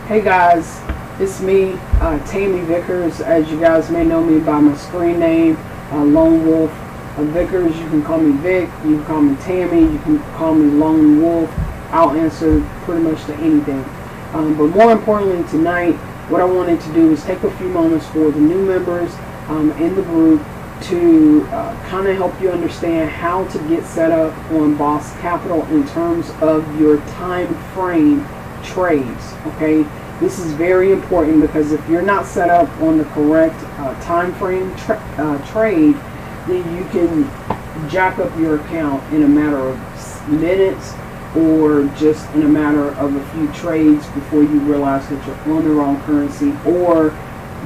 Hey guys, it's me, Tammy Vickers. As you guys may know me by my screen name, Lone Wolf Vickers. You can call me Vic, you can call me Tammy, you can call me Lone Wolf. I'll answer pretty much to anything. But more importantly tonight, what I wanted to do is take a few moments for the new members in the group to kind of help you understand how to get set up on Boss Capital in terms of your time frame trades. Okay, this is very important because if you're not set up on the correct time frame trade, then you can jack up your account in a matter of minutes or just in a matter of a few trades before you realize that you're on the wrong currency or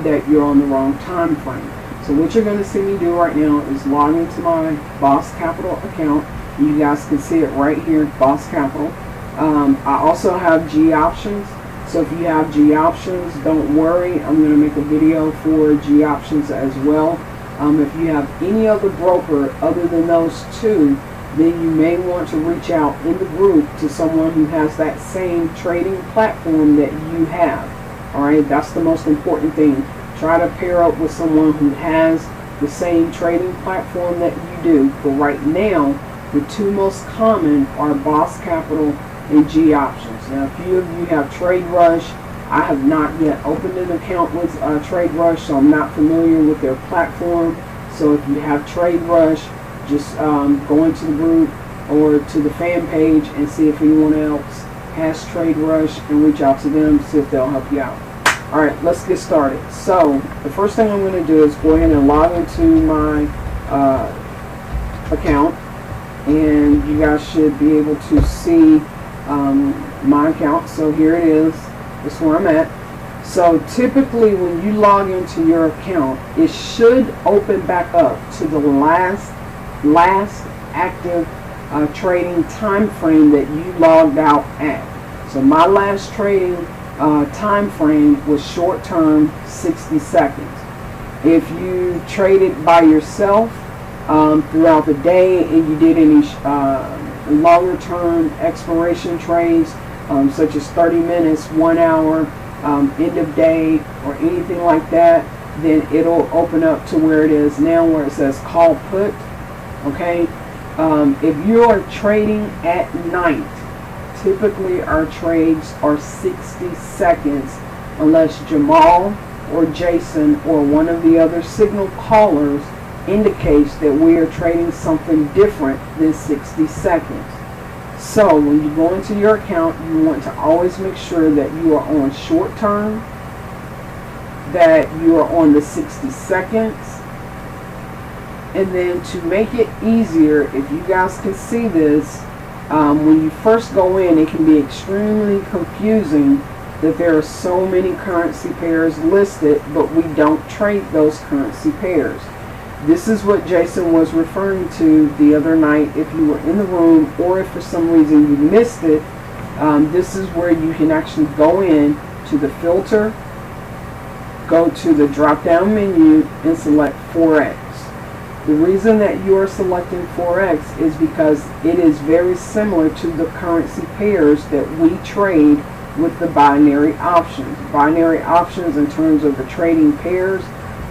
that you're on the wrong time frame. So what you're going to see me do right now is log into my Boss Capital account. You guys can see it right here, Boss Capital. I also have G options. So if you have G options, don't worry. I'm going to make a video for G options as well. If you have any other broker other than those two, then you may want to reach out in the group to someone who has that same trading platform that you have. Alright, that's the most important thing. Try to pair up with someone who has the same trading platform that you do. But right now, the two most common are Boss Capital and G options. Now, a few of you have Trade Rush. I have not yet opened an account with Trade Rush, so I'm not familiar with their platform. So if you have Trade Rush, just go into the group or to the fan page and see if anyone else has Trade Rush and reach out to them, see if they'll help you out. Alright, let's get started. So the first thing I'm going to do is go ahead and log into my account, and you guys should be able to see my account. So here it is. This is where I'm at. So typically when you log into your account, it should open back up to the last active trading time frame that you logged out at. So my last trading time frame was short term, 60 seconds. If you traded by yourself throughout the day and you did any longer term expiration trades, such as 30 minutes, 1 hour, end of day, or anything like that, then it'll open up to where it is now, where it says call put. Okay, if you are trading at night, typically our trades are 60 seconds unless Jamal or Jason or one of the other signal callers indicates that we are trading something different than 60 seconds. So when you go into your account, you want to always make sure that you are on short term, that you are on the 60 seconds, and then to make it easier, if you guys can see this, when you first go in, it can be extremely confusing that there are so many currency pairs listed, but we don't trade those currency pairs. This is what Jason was referring to the other night. If you were in the room or if for some reason you missed it, this is where you can actually go in to the filter, go to the drop down menu and select Forex. The reason that you are selecting Forex is because it is very similar to the currency pairs that we trade with the binary options. Binary options in terms of the trading pairs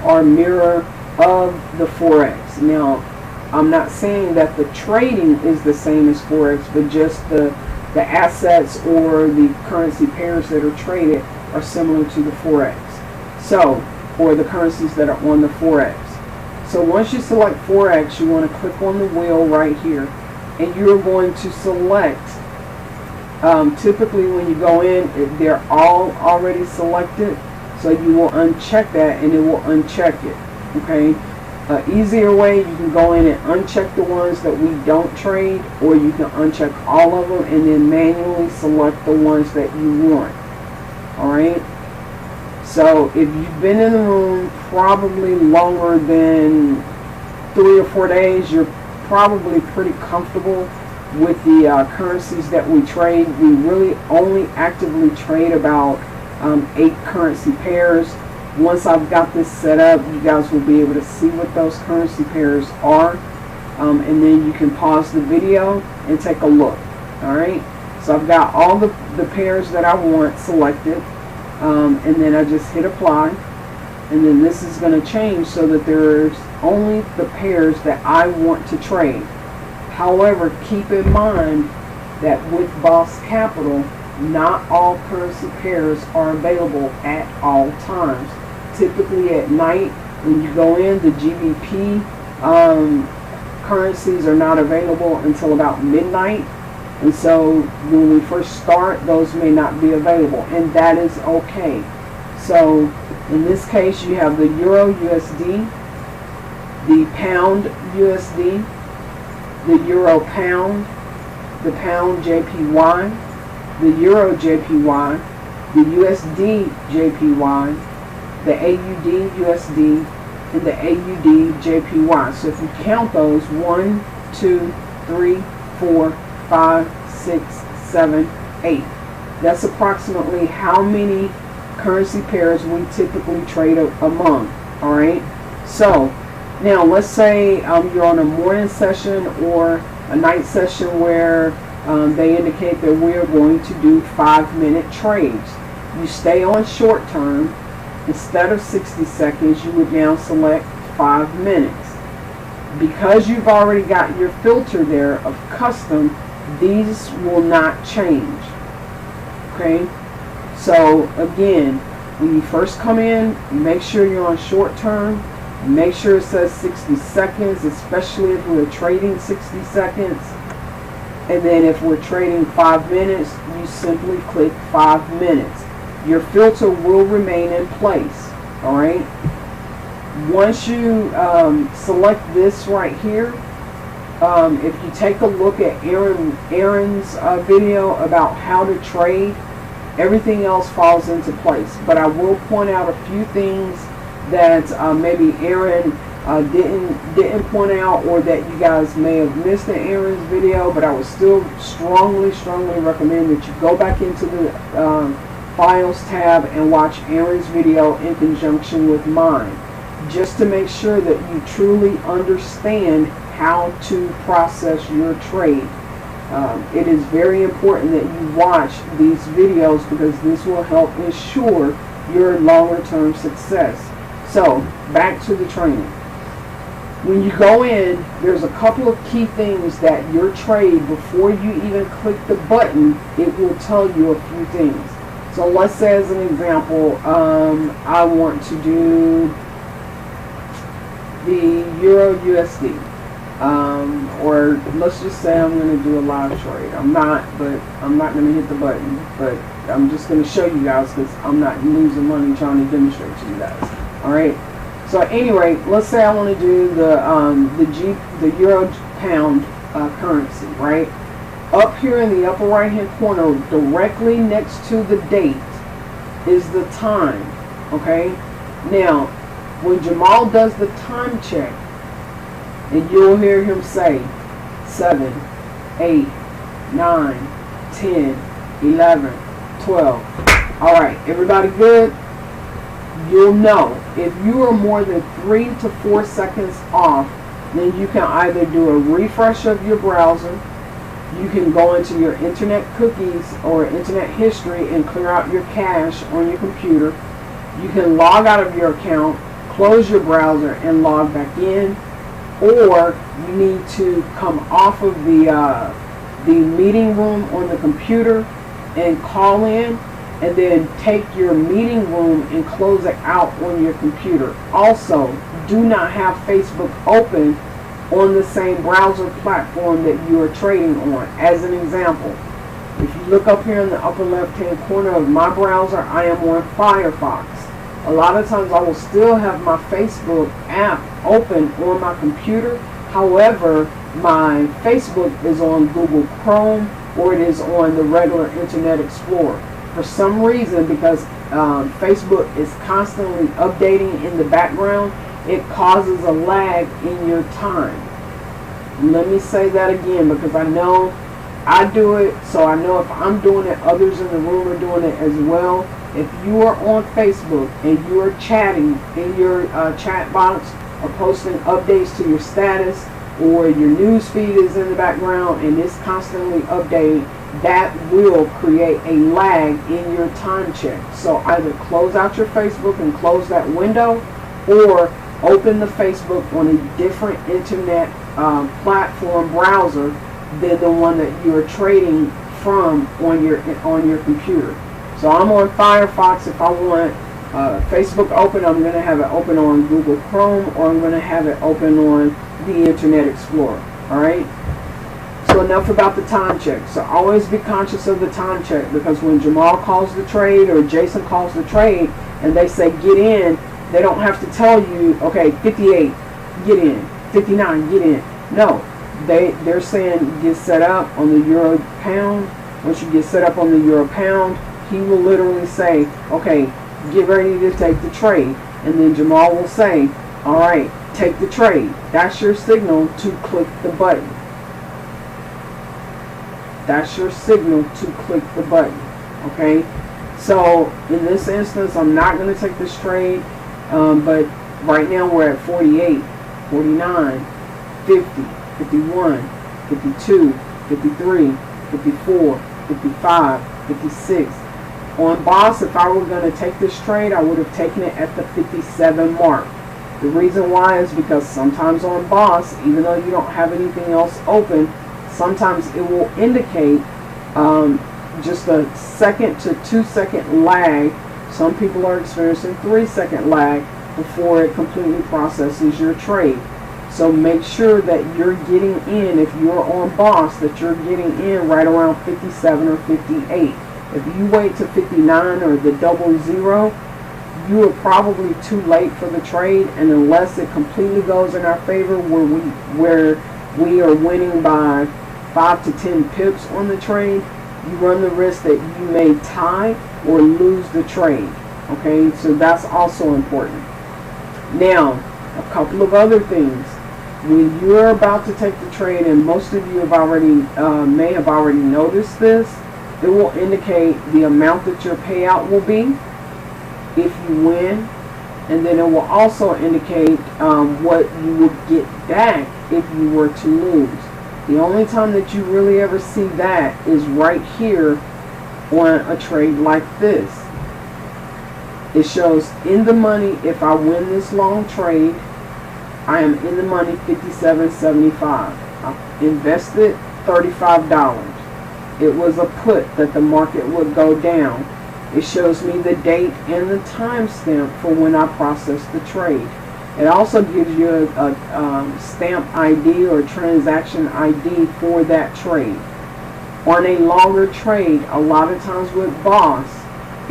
are mirror of the Forex. Now, I'm not saying that the trading is the same as Forex, but just the assets or the currency pairs that are traded are similar to the Forex. So, or the currencies that are on the Forex. So once you select Forex, you want to click on the wheel right here, and you're going to select, typically when you go in, they're all already selected, so you will uncheck that and it will uncheck it. Okay, easier way, you can go in and uncheck the ones that we don't trade, or you can uncheck all of them and then manually select the ones that you want. Alright, so if you've been in the room probably longer than 3 or 4 days, you're probably pretty comfortable with the currencies that we trade. We really only actively trade about 8 currency pairs. Once I've got this set up, you guys will be able to see what those currency pairs are, and then you can pause the video and take a look. Alright, so I've got all the pairs that I want selected. and then I just hit apply, and then this is going to change so that there's only the pairs that I want to trade. However, keep in mind that with Boss Capital, not all currency pairs are available at all times. Typically at night when you go in, the GBP currencies are not available until about midnight. And so when we first start, those may not be available, and that is okay. So in this case, you have the Euro USD, the Pound USD, the Euro Pound, the Pound JPY, the Euro JPY, the USD JPY, the AUD USD, and the AUD JPY. So if you count those, 1, 2, 3, 4, 5, 6, 7, 8. That's approximately how many currency pairs we typically trade among. Alright? So, now let's say you're on a morning session or a night session where they indicate that we're going to do 5-minute trades. You stay on short term. Instead of 60 seconds, you would now select 5 minutes. Because you've already got your filter there of custom, these will not change. Okay? So again, when you first come in, make sure you're on short term. Make sure it says 60 seconds, especially if we're trading 60 seconds. And then if we're trading 5 minutes, you simply click 5 minutes. Your filter will remain in place. Alright? Once you select this right here, if you take a look at Aaron's video about how to trade, everything else falls into place. But I will point out a few things that maybe Aaron didn't point out, or that you guys may have missed in Aaron's video. But I would still strongly recommend that you go back into the Files tab and watch Aaron's video in conjunction with mine, just to make sure that you truly understand how to process your trade. It is very important that you watch these videos, because this will help ensure your longer term success. So back to the training. When you go in, there's a couple of key things that your trade, before you even click the button, it will tell you a few things. So let's say, as an example, I want to do the Euro USD, or let's just say I'm going to do a live trade. I'm not going to hit the button, but I'm just going to show you guys, because I'm not losing money trying to demonstrate to you guys. All right. So anyway, let's say I want to do the Euro Pound currency, right? Up here in the upper right hand corner, directly next to the date, is the time. Okay? Now, when Jamal does the time check, and you'll hear him say 7, 8, 9, 10, 11, 12. Alright, everybody good? You'll know if you are more than 3 to 4 seconds off, then you can either do a refresh of your browser. You can go into your internet cookies or internet history and clear out your cache on your computer. You can log out of your account, close your browser, and log back in. Or you need to come off of the meeting room on the computer and call in, and then take your meeting room and close it out on your computer. Also, do not have Facebook open on the same browser platform that you are trading on. As an example, if you look up here in the upper left hand corner of my browser, I am on Firefox. A lot of times I will still have my Facebook app open on my computer. However, my Facebook is on Google Chrome, or it is on the regular Internet Explorer. For some reason, because Facebook is constantly updating in the background, it causes a lag in your time. And let me say that again, because I know I do it, so I know if I'm doing it, others in the room are doing it as well. If you are on Facebook and you are chatting in your chat box, or posting updates to your status, or your news feed is in the background and it's constantly updating, that will create a lag in your time check. So either close out your Facebook and close that window, or open the Facebook on a different internet platform browser than the one that you are trading from on your computer. So I'm on Firefox. If I want Facebook open, I'm going to have it open on Google Chrome, or I'm going to have it open on the Internet Explorer. Alright? So enough about the time check. So always be conscious of the time check, because when Jamal calls the trade or Jason calls the trade and they say get in, they don't have to tell you, okay, 58, get in, 59, get in. No, they're saying get set up on the euro pound. Once you get set up on the euro pound, he will literally say, okay, get ready to take the trade. And then Jamal will say, all right, take the trade. That's your signal to click the button. That's your signal to click the button. Okay? So in this instance, I'm not going to take this trade, but right now we're at 48, 49, 50, 51, 52, 53, 54, 55, 56. On Boss, if I were going to take this trade, I would have taken it at the 57 mark. The reason why is because sometimes on Boss, even though you don't have anything else open, sometimes it will indicate just a 1 to 2 second lag. Some people are experiencing 3 second lag before it completely processes your trade. So make sure that you're getting in, if you're on Boss, that you're getting in right around 57 or 58. If you wait to 59 or the 00, you are probably too late for the trade, and unless it completely goes in our favor where we are winning by 5 to 10 pips on the trade, you run the risk that you may tie or lose the trade. Okay, so that's also important. Now, a couple of other things. When you're about to take the trade, and most of you have already may have already noticed this, it will indicate the amount that your payout will be if you win, and then it will also indicate what you will get back if you were to lose. The only time that you really ever see that is right here on a trade like this. It shows in the money. If I win this long trade, I am in the money $57.75. I invested $35. It was a put that the market would go down. It shows me the date and the timestamp for when I processed the trade. It also gives you a stamp ID or transaction ID for that trade. On a longer trade, a lot of times with Boss,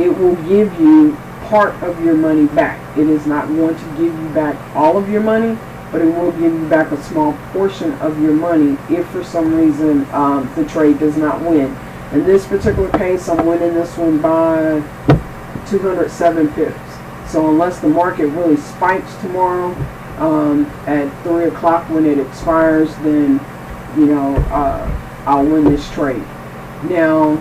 it will give you part of your money back. It is not going to give you back all of your money, but it will give you back a small portion of your money if for some reason the trade does not win. In this particular case, I'm winning this one by 207 pips. So unless the market really spikes tomorrow at 3 o'clock when it expires, then I'll win this trade. Now,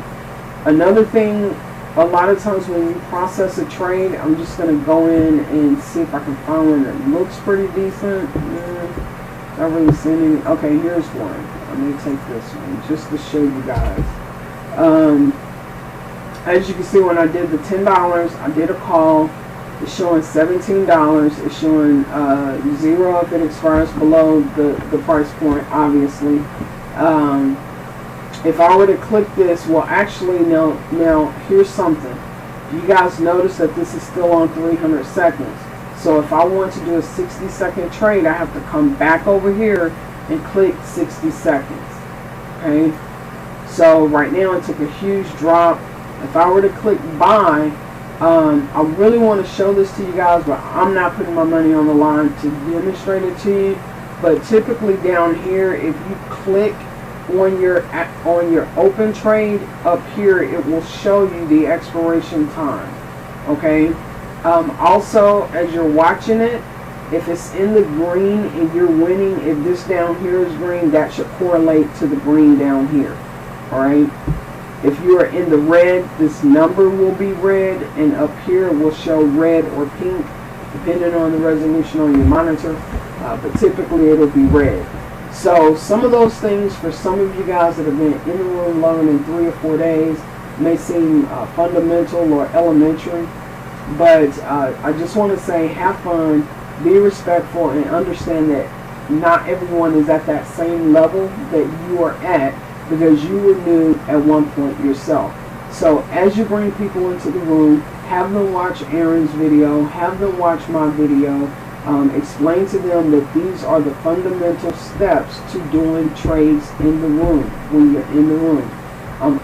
another thing, a lot of times when you process a trade, I'm just going to go in and see if I can find one that looks pretty decent. Not really seeing any. Okay, here's one. Let me take this one just to show you guys. As you can see, when I did the $10, I did a call. It's showing $17. It's showing 0 if it expires below the price point, obviously. If I were to click this, well, actually, now here's something. You guys notice that this is still on 300 seconds. So if I want to do a 60-second trade, I have to come back over here and click 60 seconds. Okay? So right now it took a huge drop. If I were to click buy, I really want to show this to you guys, but I'm not putting my money on the line to demonstrate it to you. But typically down here, if you click on your open trade up here, it will show you the expiration time. Okay. Also, as you're watching it, if it's in the green and you're winning, if this down here is green, that should correlate to the green down here. All right. If you are in the red, this number will be red, and up here it will show red or pink, depending on the resolution on your monitor. But typically it'll be red. So some of those things for some of you guys that have been in the room longer than 3 or 4 days may seem fundamental or elementary, but I just want to say have fun, be respectful, and understand that not everyone is at that same level that you are at, because you were new at one point yourself. So as you bring people into the room, have them watch Aaron's video, have them watch my video, explain to them that these are the fundamental steps to doing trades in the room when you're in the room.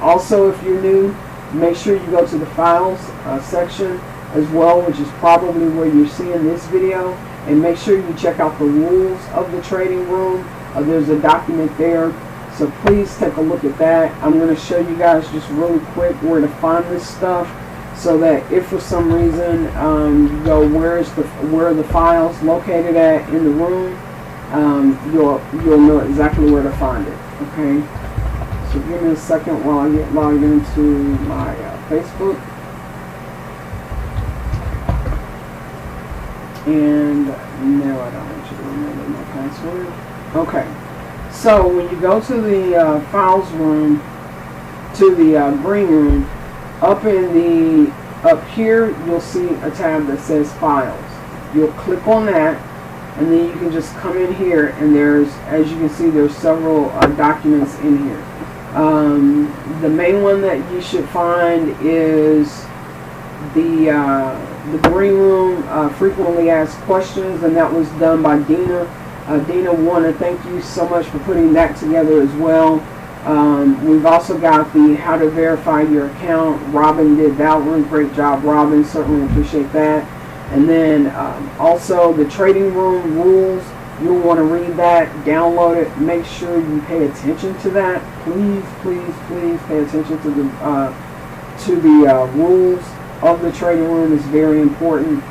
Also, if you're new, make sure you go to the files section as well, which is probably where you're seeing this video, and make sure you check out the rules of the trading room. There's a document there, so please take a look at that. I'm going to show you guys just really quick where to find this stuff, so that if for some reason you go where are the files located at in the room, you'll know exactly where to find it. Okay, so give me a second while I get logged into my Facebook. And no, I don't want you to remember my password. Okay, so when you go to the files room, to the green room, up here you'll see a tab that says files. You'll click on that, and then you can just come in here, and there's, as you can see, there's several documents in here. The main one that you should find is the green room frequently asked questions, and that was done by Dina. Dina, want to thank you so much for putting that together as well. We've also got the how to verify your account. Robin did that one. Great job, Robin. Certainly appreciate that. And then also the trading room rules. You'll want to read that, download it. Make sure you pay attention to that. Please, please, please pay attention to the rules of the trading room. Is very important.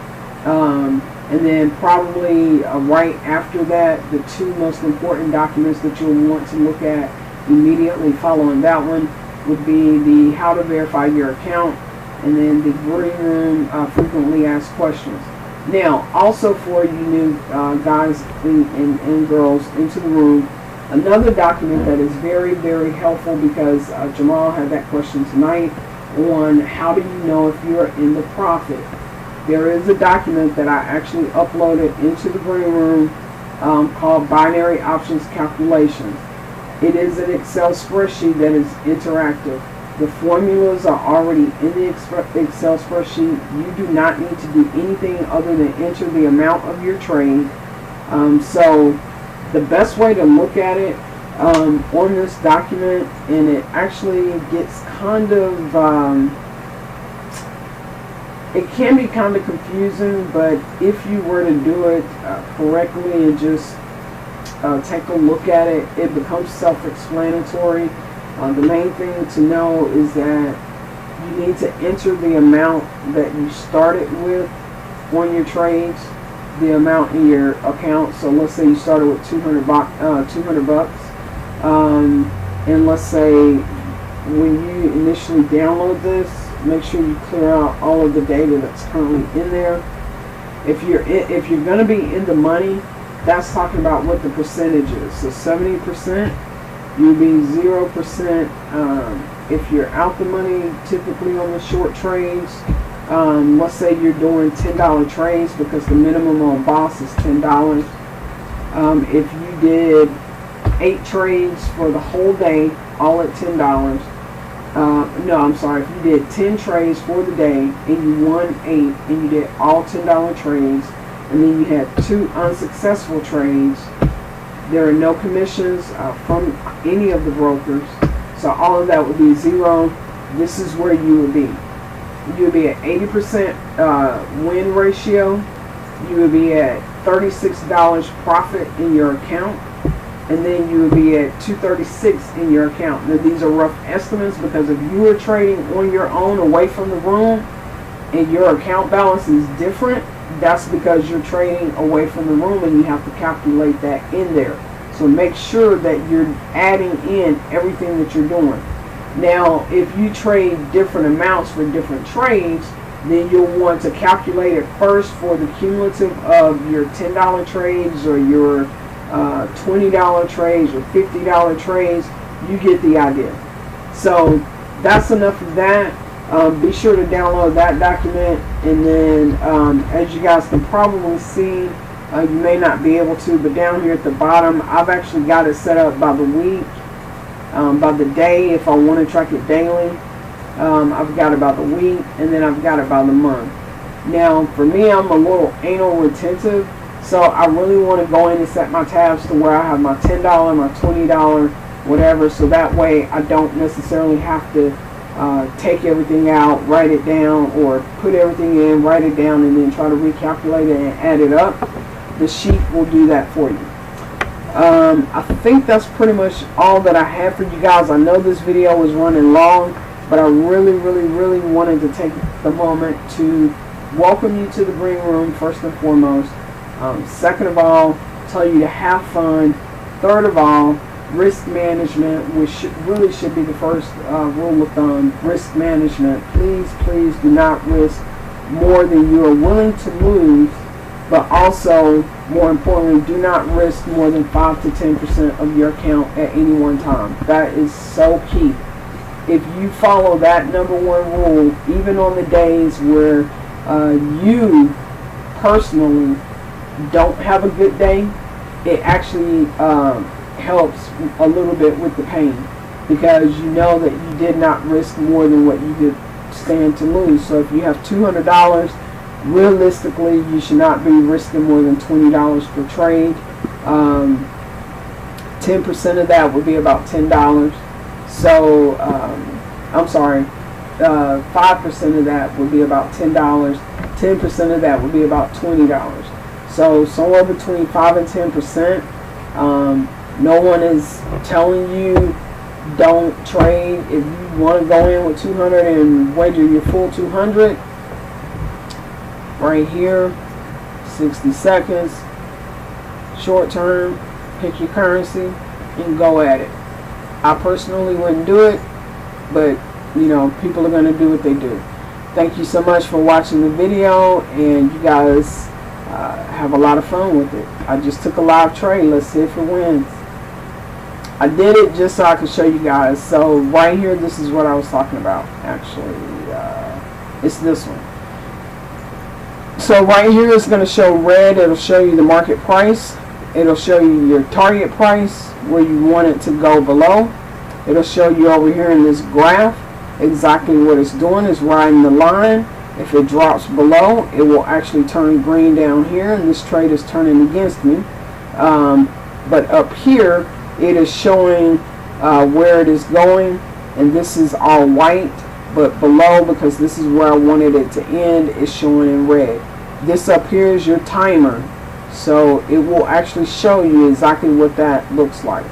And then probably right after that, the two most important documents that you'll want to look at immediately following that one would be the how to verify your account, and then the green room frequently asked questions. Now, also for you new guys and girls into the room, another document that is very, very helpful, because Jamal had that question tonight on how do you know if you're in the profit. There is a document that I actually uploaded into the green room called Binary Options Calculations. It is an Excel spreadsheet that is interactive. The formulas are already in the Excel spreadsheet. You do not need to do anything other than enter the amount of your trade. So the best way to look at it on this document, and it actually gets kind of, it can be kind of confusing, but if you were to do it correctly and just take a look at it, it becomes self-explanatory. The main thing to know is that you need to enter the amount that you started with on your trades, the amount in your account. So let's say you started with 200 bucks, and let's say when you initially download this, make sure you clear out all of the data that's currently in there. If you're going to be in the money, that's talking about what the percentage is. So 70%, you'll be 0%. If you're out the money, typically on the short trades, let's say you're doing $10 trades, because the minimum on Boss is $10. If you did 8 trades for the whole day, all at $10. No, I'm sorry. If you did 10 trades for the day and you won 8, and you did all $10 trades, and then you had 2 unsuccessful trades, there are no commissions from any of the brokers. So all of that would be 0. This is where you would be. You would be at 80% win ratio. You would be at $36 profit in your account. And then you would be at $236 in your account. Now these are rough estimates, because if you are trading on your own away from the room and your account balance is different, that's because you're trading away from the room, and you have to calculate that in there. So make sure that you're adding in everything that you're doing. Now, if you trade different amounts for different trades, then you'll want to calculate it first for the cumulative of your $10 trades or your $20 trades or $50 trades. You get the idea. So that's enough of that. Be sure to download that document, and then as you guys can probably see, you may not be able to, but down here at the bottom, I've actually got it set up by the week, by the day if I want to track it daily. I've got it by the week, and then I've got it by the month. Now, for me, I'm a little anal retentive, so I really want to go in and set my tabs to where I have my $10, my $20, whatever, so that way I don't necessarily have to take everything out, write it down, or put everything in, write it down, and then try to recalculate it and add it up. The sheet will do that for you. I think that's pretty much all that I have for you guys. I know this video was running long, but I really wanted to take the moment to welcome you to the green room first and foremost. Second of all, tell you to have fun. Third of all, risk management, which really should be the first rule of thumb. Risk management. Please do not risk more than you are willing to lose, but also, more importantly, do not risk more than 5 to 10% of your account at any one time. That is so key. If you follow that number one rule, even on the days where you personally don't have a good day, it actually helps a little bit with the pain, because you know that you did not risk more than what you could stand to lose. So if you have $200, realistically you should not be risking more than $20 per trade. 10% of that would be about $10. So I'm sorry, 5% of that would be about $10. 10% of that would be about $20. So somewhere between 5 and 10%. No one is telling you don't trade. If you want to go in with 200 and wager your full 200, right here, 60 seconds, short term, pick your currency and go at it. I personally wouldn't do it, but you know, people are going to do what they do. Thank you so much for watching the video, and you guys have a lot of fun with it. I just took a live trade. Let's see if it wins. I did it just so I could show you guys. So right here, this is what I was talking about. Actually, it's this one. So right here is going to show red. It'll show you the market price. It'll show you your target price, where you want it to go below. It'll show you over here in this graph exactly what it's doing. It's riding the line. If it drops below, it will actually turn green down here, and this trade is turning against me. But up here, it is showing where it is going, and this is all white, but below, because this is where I wanted it to end, is showing in red. This up here is your timer, so it will actually show you exactly what that looks like.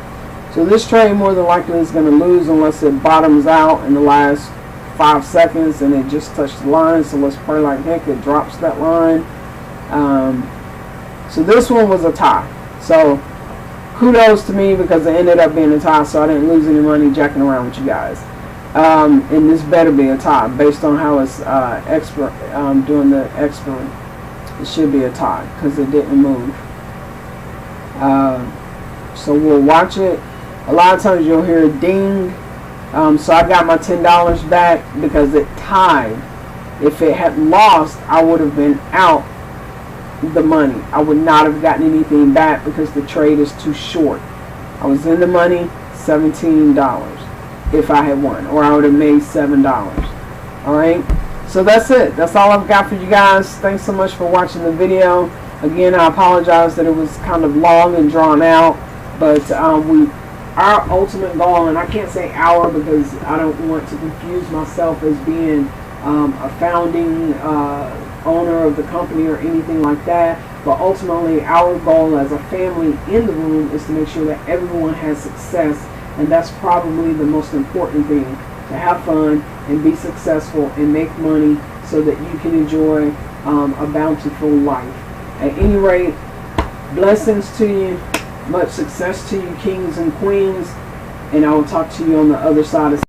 So this trade more than likely is going to lose unless it bottoms out in the last 5 seconds and it just touched the line. So let's pray like heck it drops that line. So this one was a tie. So kudos to me, because it ended up being a tie, so I didn't lose any money jacking around with you guys. And this better be a tie based on how it's doing the expiry. It should be a tie because it didn't move. So we'll watch it. A lot of times you'll hear a ding. So I got my $10 back because it tied. If it had lost, I would have been out the money. I would not have gotten anything back because the trade is too short. I was in the money, $17 if I had won, or I would have made $7. Alright, so that's it. That's all I've got for you guys. Thanks so much for watching the video. Again, I apologize that it was kind of long and drawn out, but our ultimate goal, and I can't say our because I don't want to confuse myself as being a founding owner of the company or anything like that, but ultimately our goal as a family in the room is to make sure that everyone has success, and that's probably the most important thing, to have fun and be successful and make money so that you can enjoy a bountiful life. At any rate, blessings to you, much success to you, kings and queens, and I will talk to you on the other side of